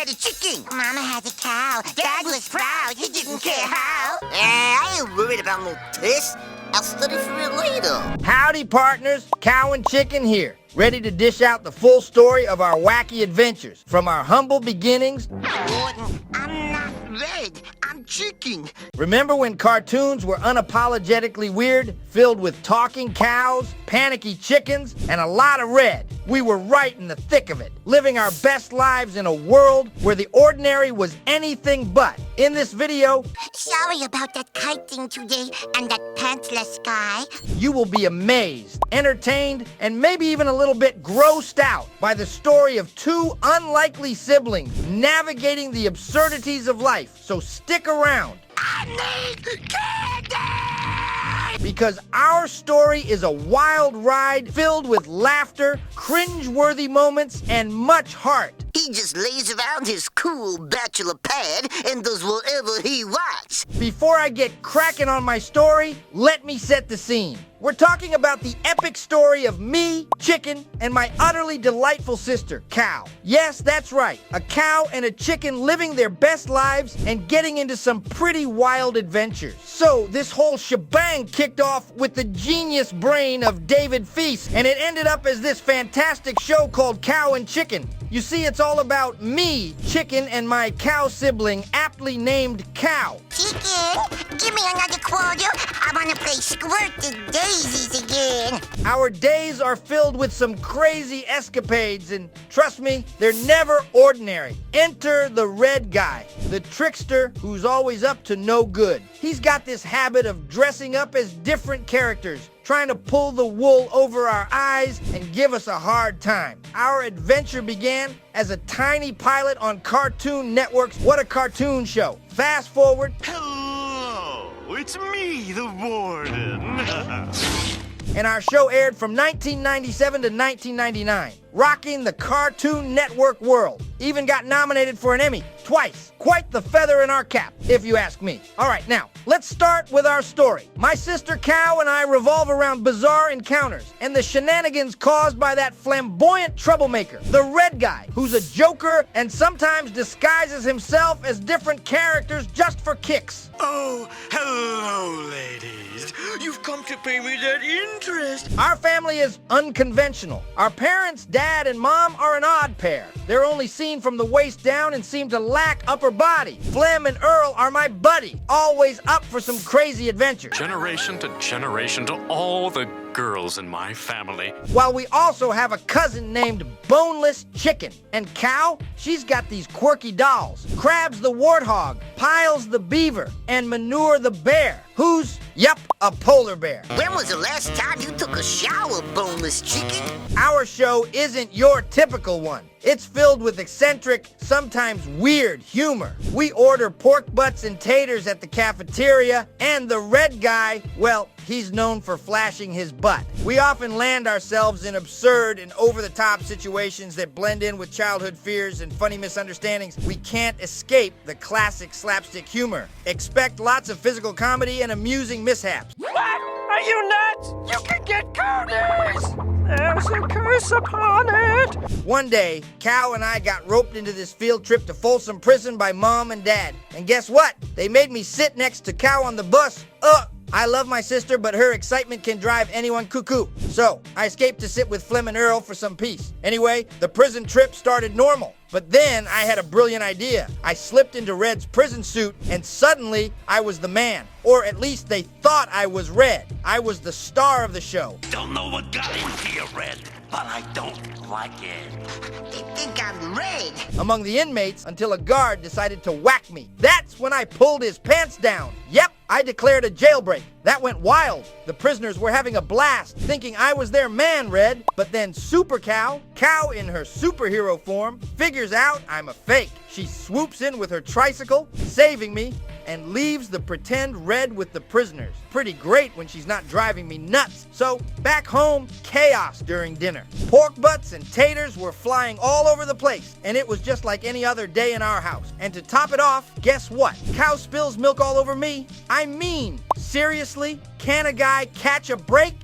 had a chicken. Mama had a cow. Dad was proud. He didn't care how. I ain't worried about no tests. I'll study for it later. Howdy, partners. Cow and Chicken here, ready to dish out the full story of our wacky adventures, from our humble beginnings. Gordon, I'm not red. I'm chicken. Remember when cartoons were unapologetically weird, filled with talking cows, panicky chickens, and a lot of red? We were right in the thick of it, living our best lives in a world where the ordinary was anything but. In this video, Sorry about that kite thing today and that pantsless guy. you will be amazed, entertained, and maybe even a little bit grossed out by the story of two unlikely siblings navigating the absurdities of life. So stick around. I need candy! Because our story is a wild ride filled with laughter, cringe-worthy moments, and much heart. He just lays around his cool bachelor pad and does whatever he wants. Before I get cracking on my story, let me set the scene. We're talking about the epic story of me, Chicken, and my utterly delightful sister, Cow. Yes, that's right. A cow and a chicken living their best lives and getting into some pretty wild adventures. So this whole shebang kicked off with the genius brain of David Feast, and it ended up as this fantastic show called Cow and Chicken. You see, it's all about me, Chicken, and my cow sibling, aptly named Cow. Chicken, give me another quarter. I want to play squirted daisies again. Our days are filled with some crazy escapades, and trust me, they're never ordinary. Enter the red guy, the trickster who's always up to no good. He's got this habit of dressing up as different characters, trying to pull the wool over our eyes and give us a hard time. Our adventure began as a tiny pilot on Cartoon Network's What a Cartoon Show. Fast forward, Hello, it's me, the warden. and our show aired from 1997 to 1999, rocking the Cartoon Network world. Even got nominated for an Emmy twice. Quite the feather in our cap, if you ask me. All right, now, let's start with our story. My sister Cow and I revolve around bizarre encounters and the shenanigans caused by that flamboyant troublemaker, the red guy, who's a joker and sometimes disguises himself as different characters just for kicks. Oh, hello, ladies. You've come to pay me that interest. Our family is unconventional. Our parents, Dad and Mom, are an odd pair. They're only seen from the waist down and seem to lack upper body. Flem and Earl are my buddy, always up for some crazy adventure. Generation to all the girls in my family. While we also have a cousin named Boneless Chicken. And Cow, she's got these quirky dolls. Krabs the warthog, Piles the beaver, and Manure the bear. Who's, yep, a polar bear. When was the last time you took a shower, boneless chicken? Our show isn't your typical one. It's filled with eccentric, sometimes weird humor. We order pork butts and taters at the cafeteria, and the red guy, well, he's known for flashing his butt. We often land ourselves in absurd and over-the-top situations that blend in with childhood fears and funny misunderstandings. We can't escape the classic slapstick humor. Expect lots of physical comedy and amusing mishaps. What? Are you nuts? You can get cooties! There's a curse upon it! One day, Cow and I got roped into this field trip to Folsom Prison by Mom and Dad. And guess what? They made me sit next to Cow on the bus. I love my sister, but her excitement can drive anyone cuckoo. So, I escaped to sit with Flem and Earl for some peace. Anyway, the prison trip started normal. But then I had a brilliant idea. I slipped into Red's prison suit, and suddenly I was the man. Or at least they thought I was Red. I was the star of the show. Don't know what got into you, Red, but I don't like it. They think I'm red. Among the inmates until a guard decided to whack me. That's when I pulled his pants down. Yep, I declared a jailbreak. That went wild. The prisoners were having a blast, thinking I was their man, Red. But then Super Cow, Cow in her superhero form, figures out I'm a fake. She swoops in with her tricycle, saving me, and leaves the pretend Red with the prisoners. Pretty great when she's not driving me nuts. So, back home, chaos during dinner. Pork butts and taters were flying all over the place, and it was just like any other day in our house. And to top it off, guess what? Cow spills milk all over me. I mean, seriously? Can a guy catch a break?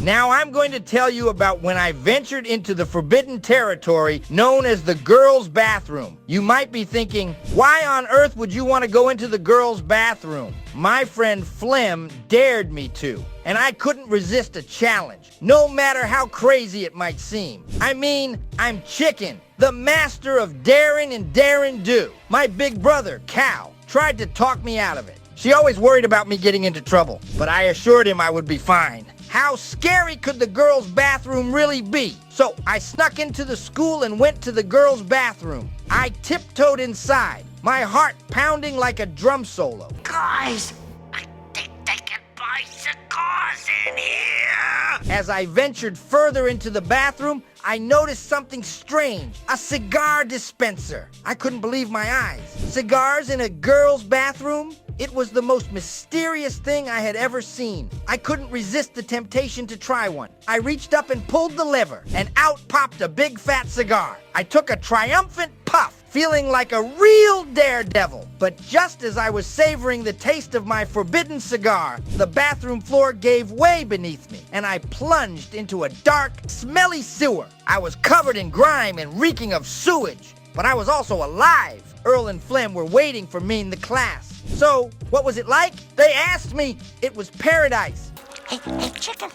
Now I'm going to tell you about when I ventured into the forbidden territory known as the girls' bathroom. You might be thinking, why on earth would you want to go into the girls' bathroom? My friend Flem dared me to, and I couldn't resist a challenge, no matter how crazy it might seem. I mean, I'm Chicken, the master of daring and daring do. My big brother, Cow, tried to talk me out of it. She always worried about me getting into trouble, but I assured him I would be fine. How scary could the girls' bathroom really be? So I snuck into the school and went to the girls' bathroom. I tiptoed inside, my heart pounding like a drum solo. Guys, I think they can buy cigars in here. As I ventured further into the bathroom, I noticed something strange, a cigar dispenser. I couldn't believe my eyes. Cigars in a girl's bathroom? It was the most mysterious thing I had ever seen. I couldn't resist the temptation to try one. I reached up and pulled the lever, and out popped a big fat cigar. I took a triumphant puff, feeling like a real daredevil. But just as I was savoring the taste of my forbidden cigar, the bathroom floor gave way beneath me, and I plunged into a dark, smelly sewer. I was covered in grime and reeking of sewage, but I was also alive. Earl and Flem were waiting for me in the class. So, what was it like? They asked me. It was paradise. Hey, Chicken,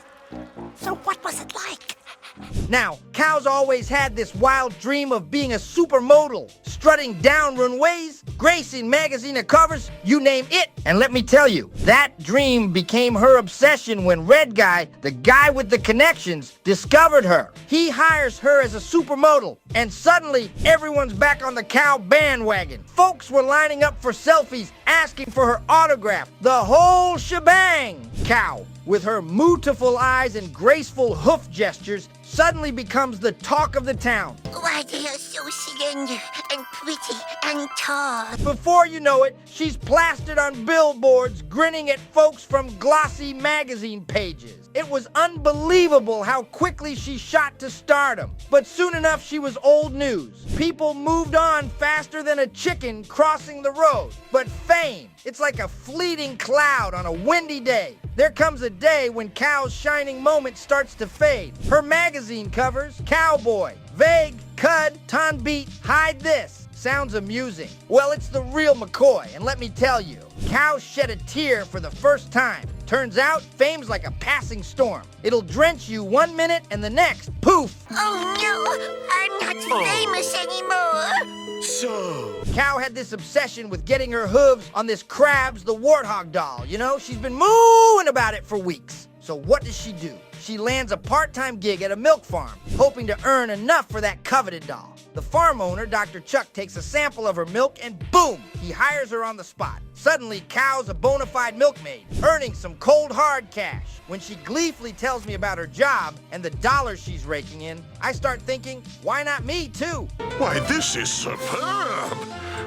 so what was it like? Now, Cow's always had this wild dream of being a supermodel, strutting down runways, gracing magazine covers, you name it. And let me tell you, that dream became her obsession when Red Guy, the guy with the connections, discovered her. He hires her as a supermodel, and suddenly everyone's back on the Cow bandwagon. Folks were lining up for selfies, asking for her autograph, the whole shebang. Cow, with her mootiful eyes and graceful hoof gestures, suddenly becomes the talk of the town. Why, they are so slender and pretty and tall. Before you know it, she's plastered on billboards, grinning at folks from glossy magazine pages. It was unbelievable how quickly she shot to stardom. But soon enough, she was old news. People moved on faster than a chicken crossing the road. But fame, it's like a fleeting cloud on a windy day. There comes a day when Cow's shining moment starts to fade. Her magazine covers, Cowboy, Vague, Cud, Ton Beat, Hide This. Sounds amusing. Well, it's the real McCoy, and let me tell you, Cow shed a tear for the first time. Turns out, fame's like a passing storm. It'll drench you 1 minute and the next, poof! Oh no, I'm not famous anymore. So, Cow had this obsession with getting her hooves on this Krabs the Warthog doll, you know? She's been mooing about it for weeks. So what does she do? She lands a part-time gig at a milk farm, hoping to earn enough for that coveted doll. The farm owner, Dr. Chuck, takes a sample of her milk and boom, he hires her on the spot. Suddenly, Cow's a bona fide milkmaid, earning some cold hard cash. When she gleefully tells me about her job and the dollars she's raking in, I start thinking, why not me too? Why, this is superb!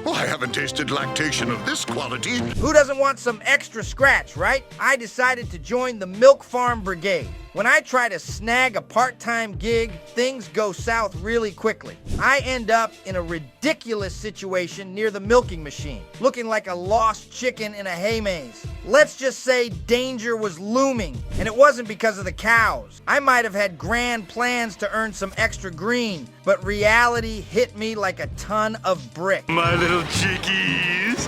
Well, I haven't tasted lactation of this quality. Who doesn't want some extra scratch, right? I decided to join the Milk Farm Brigade. When I try to snag a part-time gig, things go south really quickly. I end up in a ridiculous situation near the milking machine, looking like a lost chicken in a hay maze. Let's just say danger was looming, and it wasn't because of the cows. I might have had grand plans to earn some extra green, but reality hit me like a ton of brick. my little chickies.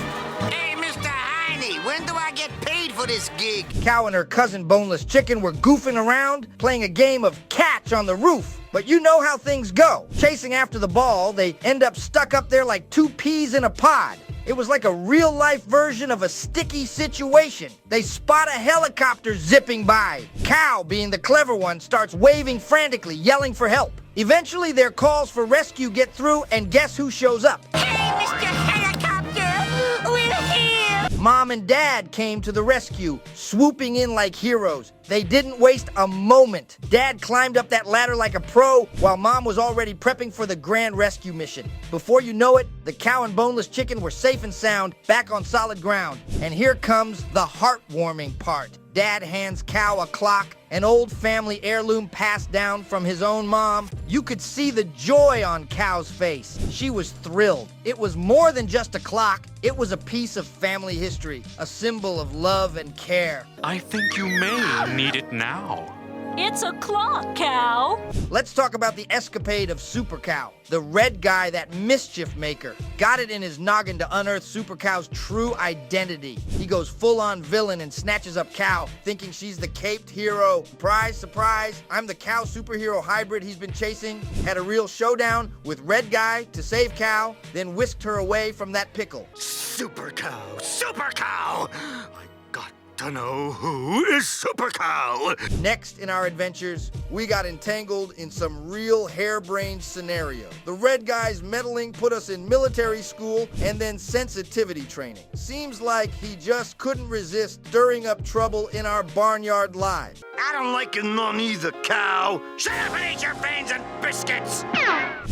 Hey, Mr. Heine, when do I get paid for this gig? Cow and her cousin Boneless Chicken were goofing around, playing a game of catch on the roof. But you know how things go. Chasing after the ball, they end up stuck up there like two peas in a pod. It was like a real-life version of a sticky situation. They spot a helicopter zipping by. Cow, being the clever one, starts waving frantically, yelling for help. Eventually, their calls for rescue get through, and guess who shows up? Hey, Mr. Helicopter, we're here. Mom and Dad came to the rescue, swooping in like heroes. They didn't waste a moment. Dad climbed up that ladder like a pro, while Mom was already prepping for the grand rescue mission. Before you know it, the Cow and Boneless Chicken were safe and sound, back on solid ground. And here comes the heartwarming part. Dad hands Cow a clock, an old family heirloom passed down from his own mom. You could see the joy on Cow's face. She was thrilled. It was more than just a clock. It was a piece of family history, a symbol of love and care. I think you may need it now. It's a clock, Cow. Let's talk about the escapade of Super Cow. The red guy, that mischief maker, got it in his noggin to unearth Super Cow's true identity. He goes full-on villain and snatches up Cow, thinking she's the caped hero. Surprise, surprise, I'm the Cow superhero hybrid he's been chasing. Had a real showdown with red guy to save Cow, then whisked her away from that pickle. Super Cow! Super Cow! I got to know who is Super Cow! Next in our adventures, we got entangled in some real harebrained scenario. The red guy's meddling put us in military school and then sensitivity training. Seems like he just couldn't resist stirring up trouble in our barnyard lives. I don't like it none either, Cow! Shut up and eat your beans and biscuits!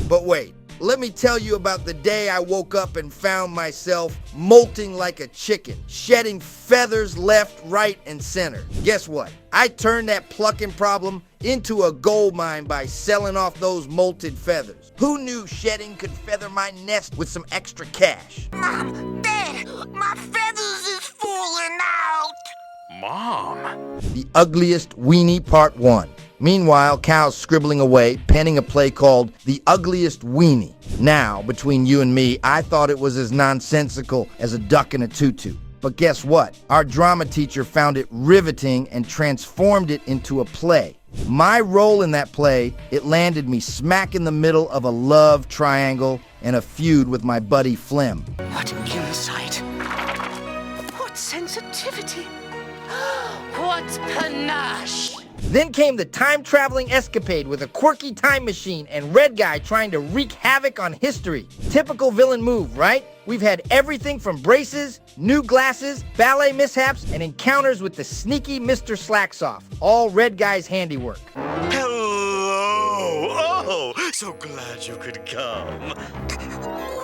But wait. Let me tell you about the day I woke up and found myself molting like a chicken, shedding feathers left, right, and center. Guess what? I turned that plucking problem into a gold mine by selling off those molted feathers. Who knew shedding could feather my nest with some extra cash? Mom, Dad, my feathers is falling out. Mom. The Ugliest Weenie Part 1. Meanwhile, Cal's scribbling away, penning a play called The Ugliest Weenie. Now, between you and me, I thought it was as nonsensical as a duck in a tutu. But guess what? Our drama teacher found it riveting and transformed it into a play. My role in that play, it landed me smack in the middle of a love triangle and a feud with my buddy Flim. What insight? What sensitivity? What panache? Then came the time-traveling escapade with a quirky time machine and red guy trying to wreak havoc on history. Typical villain move, right? We've had everything from braces, new glasses, ballet mishaps, and encounters with the sneaky Mr. Slacksoff. All red guy's handiwork. Hello! Oh, so glad you could come.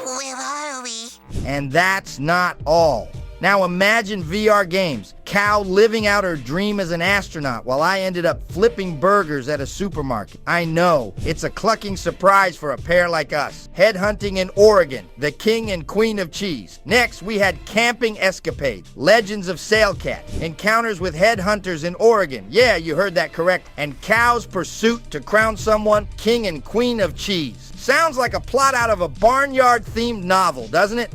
Where are we? And that's not all. Now imagine VR games. Cow living out her dream as an astronaut while I ended up flipping burgers at a supermarket. I know, it's a clucking surprise for a pair like us. Headhunting in Oregon, the king and queen of cheese. Next, we had camping escapades, legends of Sailcat, encounters with headhunters in Oregon. Yeah, you heard that correct. And Cow's pursuit to crown someone king and queen of cheese. Sounds like a plot out of a barnyard-themed novel, doesn't it?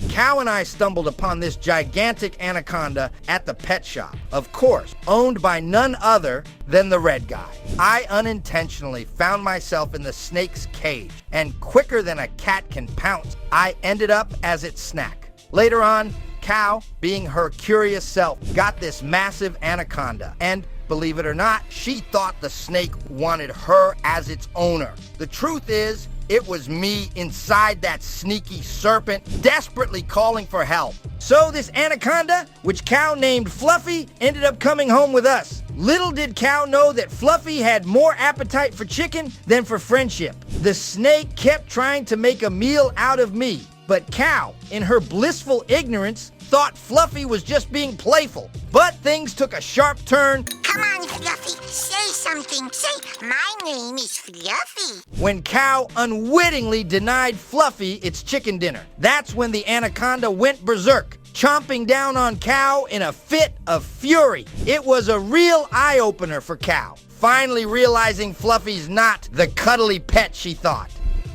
Cow and I stumbled upon this gigantic anaconda at the pet shop. Of course, owned by none other than the red guy. I unintentionally found myself in the snake's cage, and quicker than a cat can pounce, I ended up as its snack. Later on, Cow, being her curious self, got this massive anaconda, and believe it or not, she thought the snake wanted her as its owner. The truth is, it was me inside that sneaky serpent, desperately calling for help. So this anaconda, which Cow named Fluffy, ended up coming home with us. Little did Cow know that Fluffy had more appetite for chicken than for friendship. The snake kept trying to make a meal out of me, but Cow, in her blissful ignorance, thought Fluffy was just being playful. But things took a sharp turn. Come on, Fluffy, say something. Say, my name is Fluffy. When Cow unwittingly denied Fluffy its chicken dinner. That's when the anaconda went berserk, chomping down on Cow in a fit of fury. It was a real eye-opener for Cow, finally realizing Fluffy's not the cuddly pet she thought.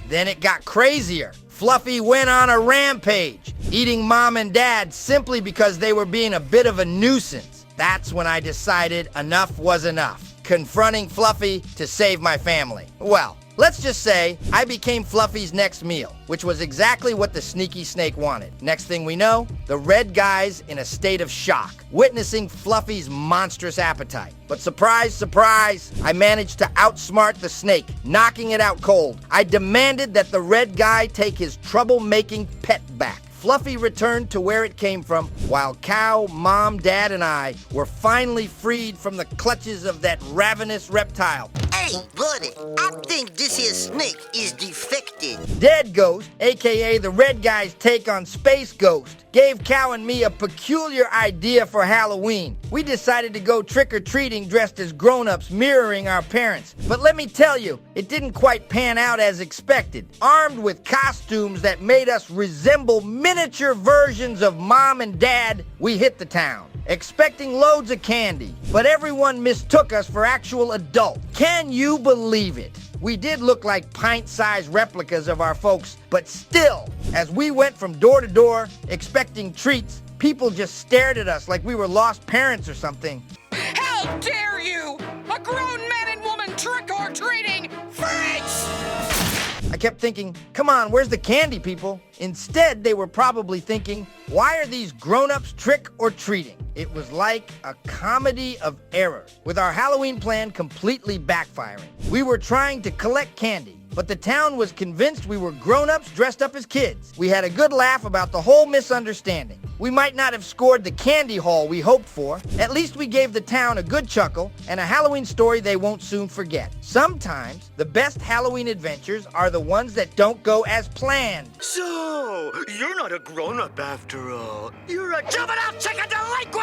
Then it got crazier. Fluffy went on a rampage, eating Mom and Dad simply because they were being a bit of a nuisance. That's when I decided enough was enough, confronting Fluffy to save my family. Well, let's just say I became Fluffy's next meal, which was exactly what the sneaky snake wanted. Next thing we know, the red guy's in a state of shock, witnessing Fluffy's monstrous appetite. But surprise, surprise, I managed to outsmart the snake, knocking it out cold. I demanded that the red guy take his troublemaking pet back. Fluffy returned to where it came from, while Cow, Mom, Dad, and I were finally freed from the clutches of that ravenous reptile. Hey, buddy, I think this here snake is defected. Dead Ghost, aka the red guy's take on Space Ghost, gave Cow and me a peculiar idea for Halloween. We decided to go trick-or-treating dressed as grown-ups, mirroring our parents. But let me tell you, it didn't quite pan out as expected. Armed with costumes that made us resemble miniature versions of Mom and Dad, we hit the town. expecting loads of candy, but everyone mistook us for actual adults. Can you believe it? We did look like pint-sized replicas of our folks, but still, as we went from door to door, expecting treats, people just stared at us like we were lost parents or something. How dare you! A grown man and woman trick-or-treating! Freaks! I kept thinking, come on, where's the candy, people? Instead, they were probably thinking, why are these grown-ups trick-or-treating? It was like a comedy of errors, with our Halloween plan completely backfiring. We were trying to collect candy, but the town was convinced we were grown-ups dressed up as kids. We had a good laugh about the whole misunderstanding. We might not have scored the candy haul we hoped for. At least we gave the town a good chuckle and a Halloween story they won't soon forget. Sometimes, the best Halloween adventures are the ones that don't go as planned. So, you're not a grown-up after all. You're a juvenile chicken delinquent!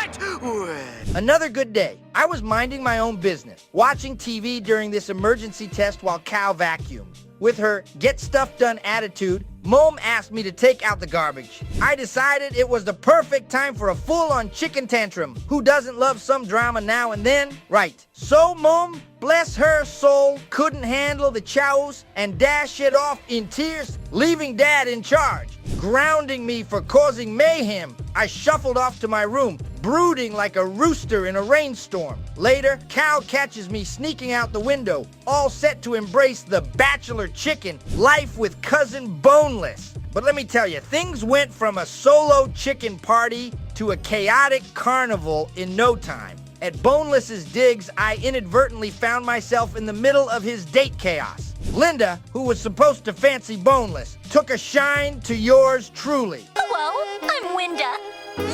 Another good day. I was minding my own business, watching TV during this emergency test while Cow vacuumed. With her get-stuff-done attitude, Mom asked me to take out the garbage. I decided it was the perfect time for a full-on chicken tantrum. Who doesn't love some drama now and then? Right. So Mom, bless her soul, couldn't handle the chows and dashed it off in tears, leaving Dad in charge, grounding me for causing mayhem. I shuffled off to my room, brooding like a rooster in a rainstorm. Later, Cow catches me sneaking out the window, all set to embrace the bachelor chicken, life with cousin Boneless. But let me tell you, things went from a solo chicken party to a chaotic carnival in no time. At Boneless's digs, I inadvertently found myself in the middle of his date chaos. Linda, who was supposed to fancy Boneless, took a shine to yours truly. Hello, I'm Winda.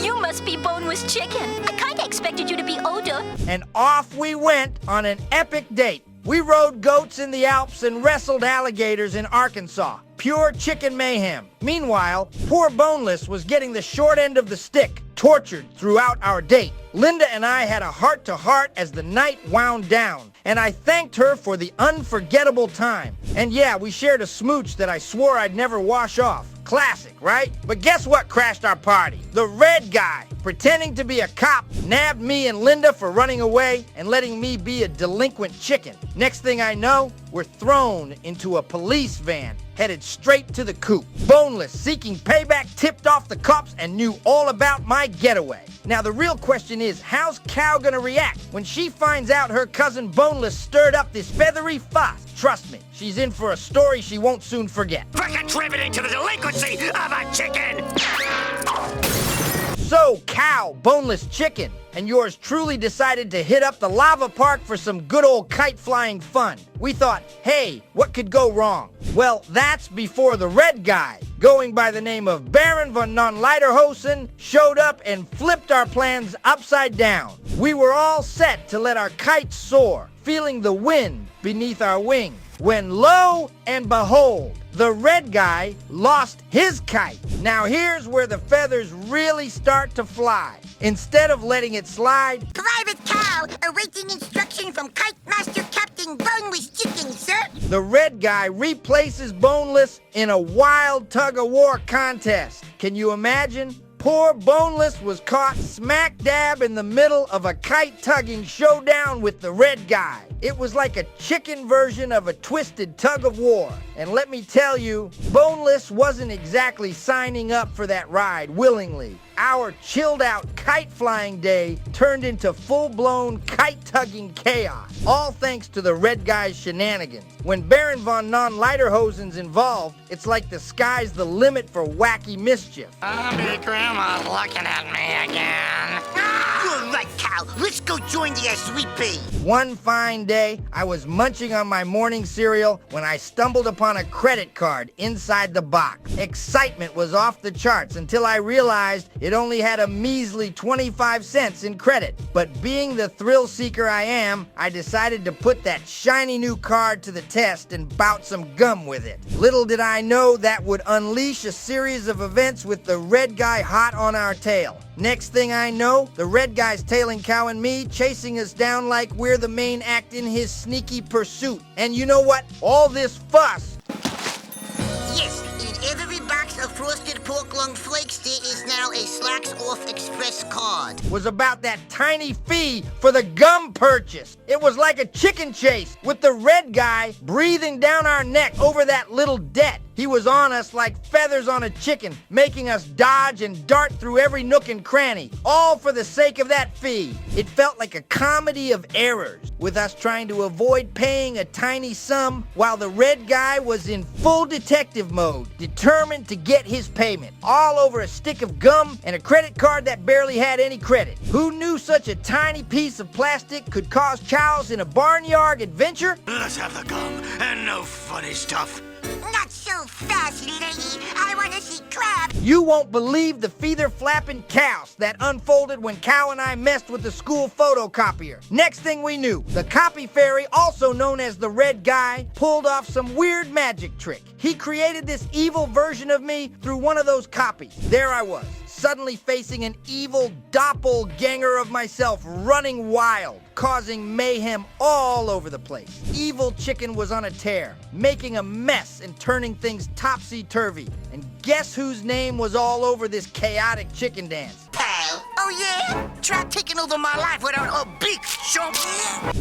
You must be boneless chicken. I kinda expected you to be older. And off we went on an epic date. We rode goats in the Alps and wrestled alligators in Arkansas. Pure chicken mayhem. Meanwhile, poor Boneless was getting the short end of the stick, tortured throughout our date. Linda and I had a heart-to-heart as the night wound down, and I thanked her for the unforgettable time. And yeah, we shared a smooch that I swore I'd never wash off. Classic, right? But guess what crashed our party? The red guy, pretending to be a cop, nabbed me and Linda for running away and letting me be a delinquent chicken. Next thing I know, we're thrown into a police van, headed straight to the coop. Boneless, seeking payback, tipped off the cops and knew all about my getaway. Now the real question is, how's Cow gonna react when she finds out her cousin Boneless stirred up this feathery fuss? Trust me, she's in for a story she won't soon forget. For contributing to the delinquency of a chicken! So, Cow, Boneless chicken, and yours truly decided to hit up the lava park for some good old kite-flying fun. We thought, hey, what could go wrong? Well, that's before the red guy, going by the name of Baron von Non-Lederhosen, showed up and flipped our plans upside down. We were all set to let our kite soar, feeling the wind beneath our wings, when lo and behold, the red guy lost his kite. Now here's where the feathers really start to fly. Instead of letting it slide, Private Cow, awaiting instruction from Kite Master Captain Boneless Chicken, sir. the red guy replaces Boneless in a wild tug-of-war contest. Can you imagine? Poor Boneless was caught smack dab in the middle of a kite-tugging showdown with the red guy. It was like a chicken version of a twisted tug-of-war. And let me tell you, Boneless wasn't exactly signing up for that ride willingly. Our chilled-out kite-flying day turned into full-blown kite-tugging chaos, all thanks to the red guy's shenanigans. When Baron von Non-Lederhosen's involved, it's like the sky's the limit for wacky mischief. Big Grandma's looking at me again. You're right, Cow. Let's go join the SVP. One fine day, I was munching on my morning cereal when I stumbled upon a credit card inside the box. Excitement was off the charts until I realized it only had a measly 25 cents in credit. But being the thrill seeker I am, I decided to put that shiny new card to the test and bout some gum with it. Little did I know that would unleash a series of events with the red guy hot on our tail. Next thing I know, the red guy's tailing Cow and me, chasing us down like we're the main act in his sneaky pursuit. And you know what? All this fuss Yes, in every box of frosted pork lung flakester is now a Slacks Off Express card. Was about that tiny fee for the gum purchase. It was like a chicken chase with the red guy breathing down our neck over that little debt. He was on us like feathers on a chicken, making us dodge and dart through every nook and cranny, all for the sake of that fee. It felt like a comedy of errors, with us trying to avoid paying a tiny sum while the red guy was in full detective mode, determined to get his payment, all over a stick of gum and a credit card that barely had any credit. Who knew such a tiny piece of plastic could cause chows in a barnyard adventure? Let's have the gum and no funny stuff. Not so fast, lady. I want to see crab. You won't believe the feather-flapping chaos that unfolded when Cow and I messed with the school photocopier. Next thing we knew, the copy fairy, also known as the red guy, pulled off some weird magic trick. He created this evil version of me through one of those copies. There I was, suddenly facing an evil doppelganger of myself running wild, causing mayhem all over the place. Evil Chicken was on a tear, making a mess and turning things topsy-turvy. And guess whose name was all over this chaotic chicken dance? Pal. Oh yeah? Try taking over my life without a big chump.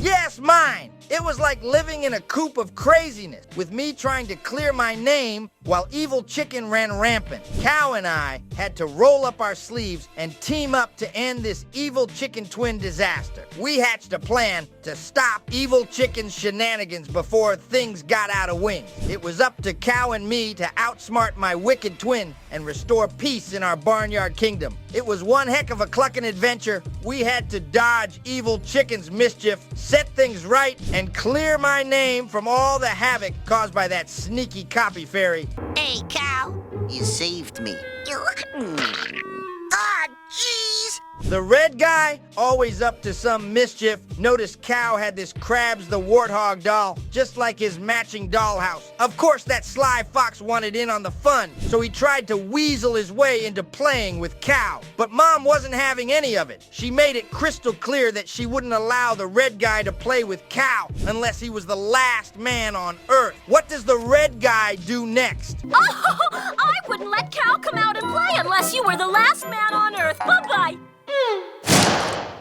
Yes, mine! It was like living in a coop of craziness, with me trying to clear my name while Evil Chicken ran rampant. Cow and I had to roll up our sleeves and team up to end this Evil Chicken twin disaster. We hatched a plan to stop Evil Chicken's shenanigans before things got out of wing. It was up to Cow and me to outsmart my wicked twin and restore peace in our barnyard kingdom. It was one heck of a clucking adventure. We had to dodge Evil Chicken's mischief, set things right, and clear my name from all the havoc caused by that sneaky copy fairy. Hey, Cow. You saved me. Ah, jeez. The red guy, always up to some mischief, noticed Cow had this Krabs the Warthog doll, just like his matching dollhouse. Of course, that sly fox wanted in on the fun, so he tried to weasel his way into playing with Cow. But Mom wasn't having any of it. She made it crystal clear that she wouldn't allow the red guy to play with Cow unless he was the last man on Earth. What does the red guy do next? Oh, I wouldn't let Cow come out and play unless you were the last man on Earth. Bye-bye.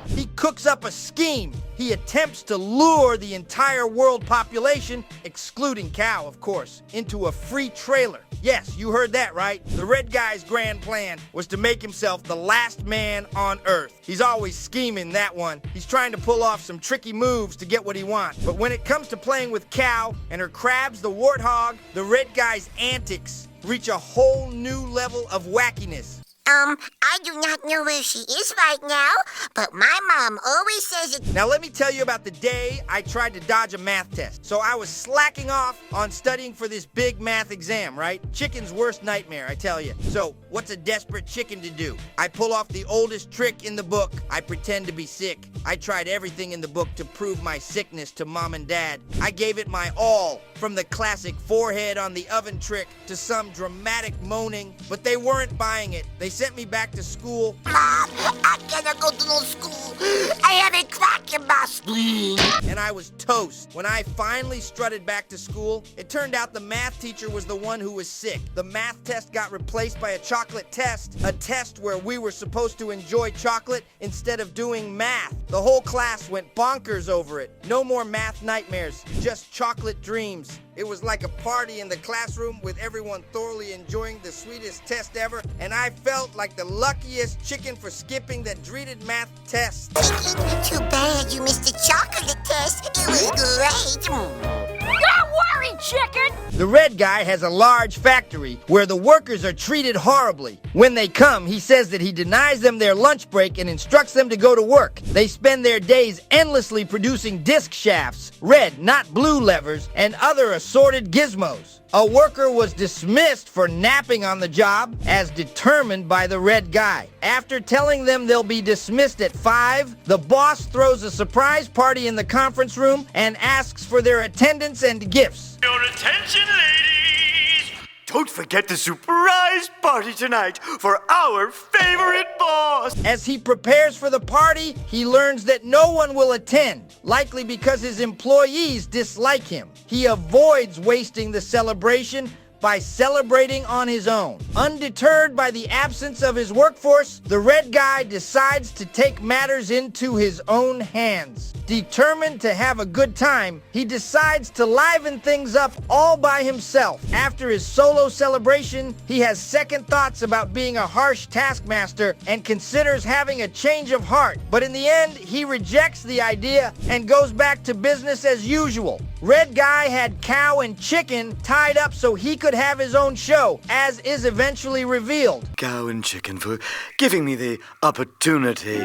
He cooks up a scheme. He attempts to lure the entire world population, excluding Cow, of course, into a free trailer. Yes, you heard that right. The red guy's grand plan was to make himself the last man on Earth. He's always scheming, that one. He's trying to pull off some tricky moves to get what he wants. But when it comes to playing with Cow and her Krabs the Warthog, the red guy's antics reach a whole new level of wackiness. I do not know where she is right now, but my mom always says it. Now let me tell you about the day I tried to dodge a math test. So I was slacking off on studying for this big math exam, right? Chicken's worst nightmare, I tell you. So what's a desperate chicken to do? I pull off the oldest trick in the book. I pretend to be sick. I tried everything in the book to prove my sickness to Mom and Dad. I gave it my all, from the classic forehead on the oven trick to some dramatic moaning, but they weren't buying it. They sent me back to school. Mom, I cannot go to no school. I have a crack in my spleen. And I was toast. When I finally strutted back to school, it turned out the math teacher was the one who was sick. The math test got replaced by a chocolate test, a test where we were supposed to enjoy chocolate instead of doing math. The whole class went bonkers over it. No more math nightmares, just chocolate dreams. It was like a party in the classroom with everyone thoroughly enjoying the sweetest test ever, and I felt like the luckiest chicken for skipping that dreaded math test. Too bad you missed the chocolate test. It was great. Don't worry, Chicken. The red guy has a large factory where the workers are treated horribly. When they come, he says that he denies them their lunch break and instructs them to go to work. They spend their days endlessly producing disc shafts, red, not blue levers, and other assorted gizmos. A worker was dismissed for napping on the job, as determined by the red guy. After telling them they'll be dismissed at 5, the boss throws a surprise party in the conference room and asks for their attendance and gifts. Your attention, ladies! Don't forget the surprise party tonight for our favorite boss! As he prepares for the party, he learns that no one will attend, likely because his employees dislike him. He avoids wasting the celebration by celebrating on his own. Undeterred by the absence of his workforce, the red guy decides to take matters into his own hands. Determined to have a good time, he decides to liven things up all by himself. After his solo celebration, he has second thoughts about being a harsh taskmaster and considers having a change of heart. But in the end, he rejects the idea and goes back to business as usual. Red guy had cow and chicken tied up so he could have his own show, as is eventually revealed. Cow and chicken for giving me the opportunity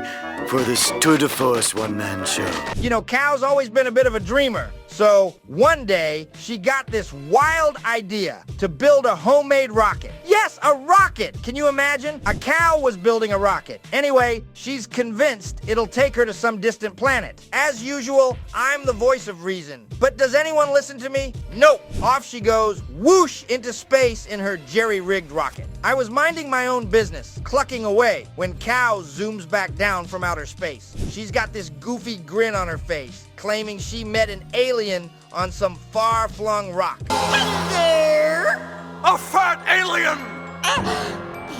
for this tour de force one-man show. You know, Cow's always been a bit of a dreamer. So one day, she got this wild idea to build a homemade rocket. Yes, a rocket! Can you imagine? A cow was building a rocket. Anyway, she's convinced it'll take her to some distant planet. As usual, I'm the voice of reason. But does anyone listen to me? Nope. Off she goes, whoosh, into space in her jerry-rigged rocket. I was minding my own business, clucking away, when Cow zooms back down from outer space. She's got this goofy grin on her face, claiming she met an alien on some far-flung rock. Hello? A fat alien!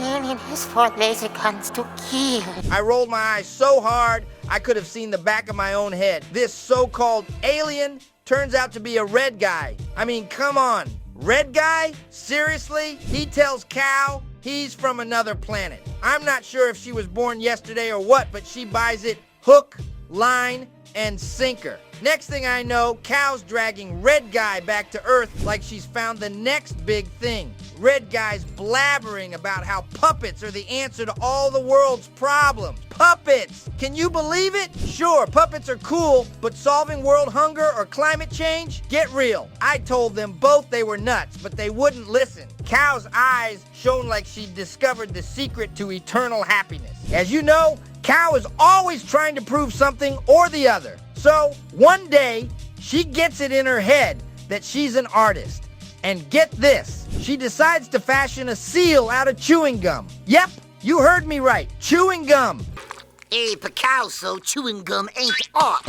Alien has 4 laser guns to kill. I rolled my eyes so hard, I could have seen the back of my own head. This so-called alien turns out to be a red guy. I mean, come on. Red guy? Seriously? He tells Cow he's from another planet. I'm not sure if she was born yesterday or what, but she buys it hook, line, and sinker. Next thing I know, Cow's dragging Red Guy back to Earth like she's found the next big thing. Red Guy's blabbering about how puppets are the answer to all the world's problems. Puppets! Can you believe it? Sure, puppets are cool, but solving world hunger or climate change? Get real. I told them both they were nuts, but they wouldn't listen. Cow's eyes shone like she'd discovered the secret to eternal happiness. As you know, Cow is always trying to prove something or the other. So, one day, she gets it in her head that she's an artist. And get this, she decides to fashion a seal out of chewing gum. Yep, you heard me right, chewing gum. Hey, Picasso, chewing gum ain't art.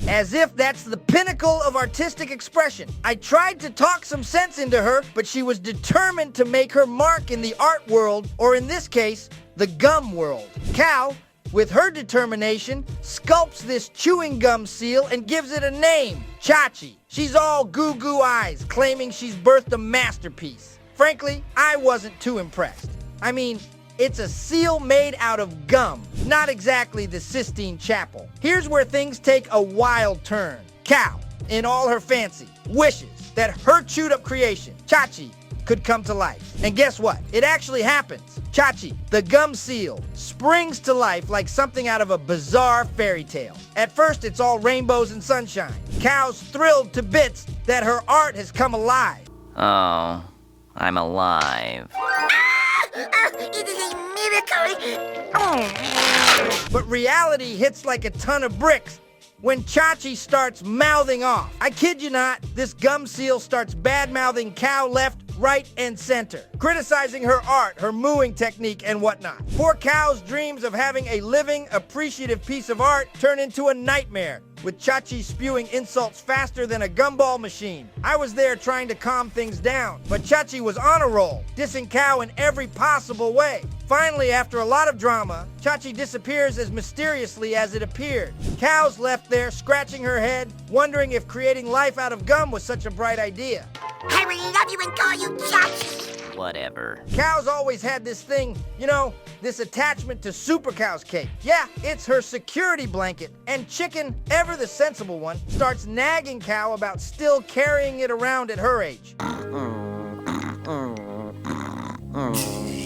As if that's the pinnacle of artistic expression. I tried to talk some sense into her, but she was determined to make her mark in the art world, or in this case, the gum world. Cow, with her determination, sculpts this chewing gum seal and gives it a name, Chachi. She's all goo-goo eyes, claiming she's birthed a masterpiece. Frankly, I wasn't too impressed. I mean, it's a seal made out of gum, not exactly the Sistine Chapel. Here's where things take a wild turn. Cow, in all her fancy, wishes that her chewed-up creation, Chachi, could come to life. And guess what? It actually happens. Chachi, the gum seal, springs to life like something out of a bizarre fairy tale. At first, it's all rainbows and sunshine. Cow's thrilled to bits that her art has come alive. Oh, I'm alive. It is a miracle. But reality hits like a ton of bricks when Chachi starts mouthing off. I kid you not, this gum seal starts bad-mouthing Cow left, right, and center, criticizing her art, her mooing technique, and whatnot. Poor Cow's dreams of having a living, appreciative piece of art turn into a nightmare, with Chachi spewing insults faster than a gumball machine. I was there trying to calm things down, but Chachi was on a roll, dissing Cow in every possible way. Finally, after a lot of drama, Chachi disappears as mysteriously as it appeared. Cow's left there, scratching her head, wondering if creating life out of gum was such a bright idea. I will love you and call you Chachi. Whatever. Cow's always had this thing, you know, this attachment to Super Cow's cape. Yeah, it's her security blanket. And Chicken, ever the sensible one, starts nagging Cow about still carrying it around at her age.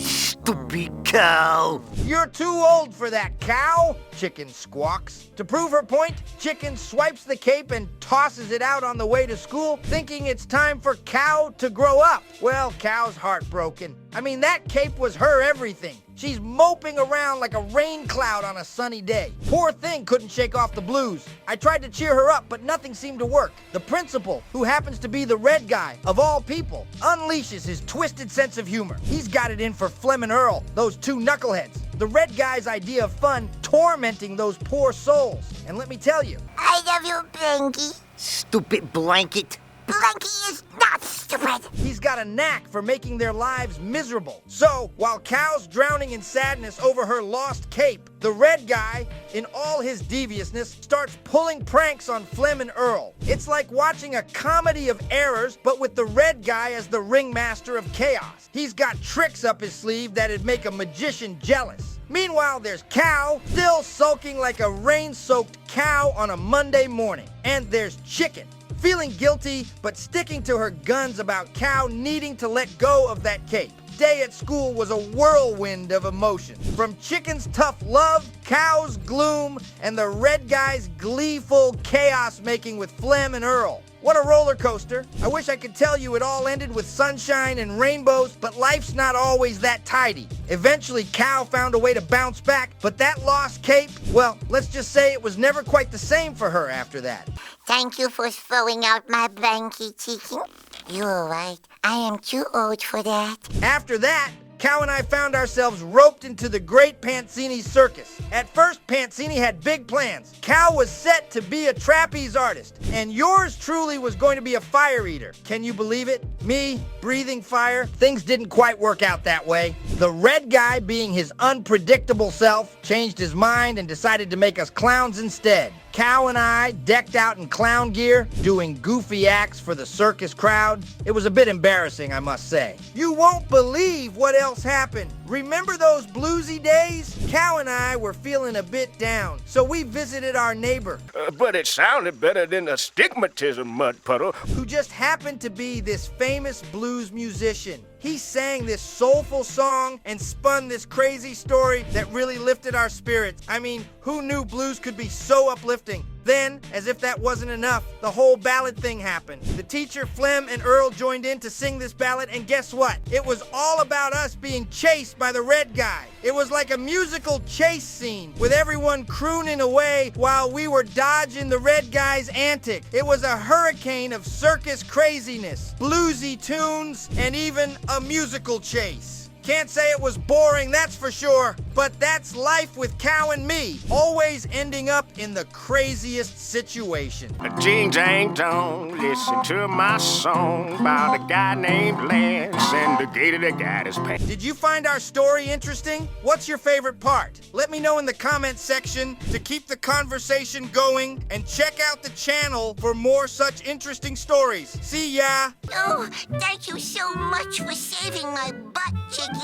Stupid cow. You're too old for that, Cow, Chicken squawks. To prove her point, Chicken swipes the cape and tosses it out on the way to school, thinking it's time for Cow to grow up. Well, Cow's heartbroken. I mean, that cape was her everything. She's moping around like a rain cloud on a sunny day. Poor thing couldn't shake off the blues. I tried to cheer her up, but nothing seemed to work. The principal, who happens to be the red guy, of all people, unleashes his twisted sense of humor. He's got it in for Flem and Earl, those two knuckleheads. The red guy's idea of fun tormenting those poor souls. And let me tell you, I love you, Blanky. Stupid blanket. Blanky is not Stupid. He's got a knack for making their lives miserable. So, while Cow's drowning in sadness over her lost cape, the red guy, in all his deviousness, starts pulling pranks on Flem and Earl. It's like watching a comedy of errors, but with the red guy as the ringmaster of chaos. He's got tricks up his sleeve that'd make a magician jealous. Meanwhile, there's Cow, still sulking like a rain-soaked cow on a Monday morning. And there's Chicken, feeling guilty, but sticking to her guns about Cow needing to let go of that cape. Day at school was a whirlwind of emotions. From Chicken's tough love, Cow's gloom, and the red guy's gleeful chaos making with Flem and Earl. What a roller coaster. I wish I could tell you it all ended with sunshine and rainbows, but life's not always that tidy. Eventually, Cow found a way to bounce back, but that lost cape, well, let's just say it was never quite the same for her after that. Thank you for throwing out my blankie, Chicken. You're right. I am too old for that. After that, Cow and I found ourselves roped into the great Panzini circus. At first, Panzini had big plans. Cow was set to be a trapeze artist, and yours truly was going to be a fire eater. Can you believe it? Me, breathing fire. Things didn't quite work out that way. The red guy, being his unpredictable self, changed his mind and decided to make us clowns instead. Cow and I, decked out in clown gear, doing goofy acts for the circus crowd. It was a bit embarrassing, I must say. You won't believe what else happened. Remember those bluesy days? Cow and I were feeling a bit down, so we visited our neighbor, But it sounded better than the stigmatism mud puddle. who just happened to be this famous blues musician. He sang this soulful song and spun this crazy story that really lifted our spirits. I mean, who knew blues could be so uplifting? Then, as if that wasn't enough, the whole ballad thing happened. The teacher, Flem, and Earl joined in to sing this ballad, and guess what? It was all about us being chased by the red guy. It was like a musical chase scene, with everyone crooning away while we were dodging the red guy's antics. It was a hurricane of circus craziness, bluesy tunes, and even a musical chase. Can't say it was boring, that's for sure, but that's life with Cow and me, always ending up in the craziest situation. Jing jang dong, listen to my song about a guy named Lance and the gator that got his pants. Did you find our story interesting? What's your favorite part? Let me know in the comments section to keep the conversation going, and check out the channel for more such interesting stories. See ya! Oh, thank you so much for saving my butt, Chicken.